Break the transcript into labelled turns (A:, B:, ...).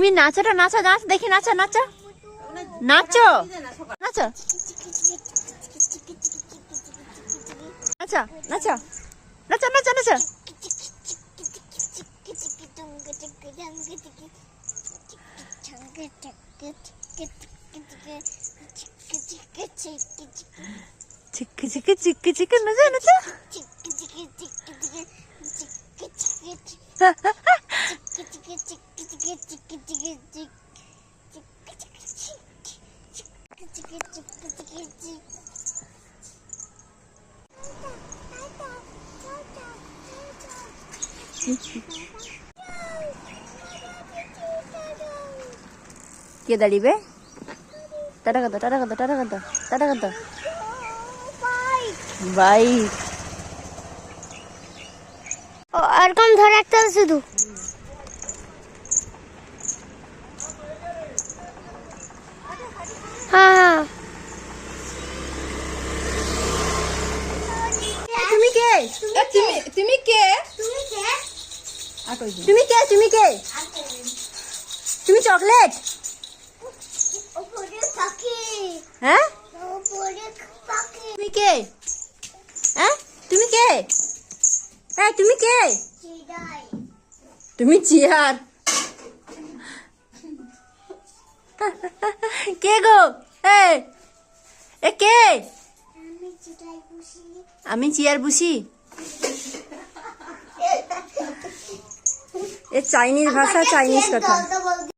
A: তুমি নাচোটা নাচো, নাচ দেখি, নাচো নাচো নাচো নাচো নাচো নাচো নাচো নাচো নাচো। চিক্কি চিক্কি চিক্কি চিক্কি নাচো নাচো। কে দাঁড়িবে? টাটা কত টাটা কত টাটা কত টাটা কত? বাইক।
B: এরকম ধরে রাখতে হবে শুধু। হ্যাঁ
A: তুমি কে? তুমি কে? তুমি কে? তুমি কে? তুমি চকলেট? হ্যাঁ তুমি কে? হ্যাঁ তুমি কে? হ্যাঁ তুমি কে? তুমি চেয়ার। কে গো? এ কে? আমি চেয়ার বসি। এ চাইনিজ ভাষা, চাইনিজ কথা।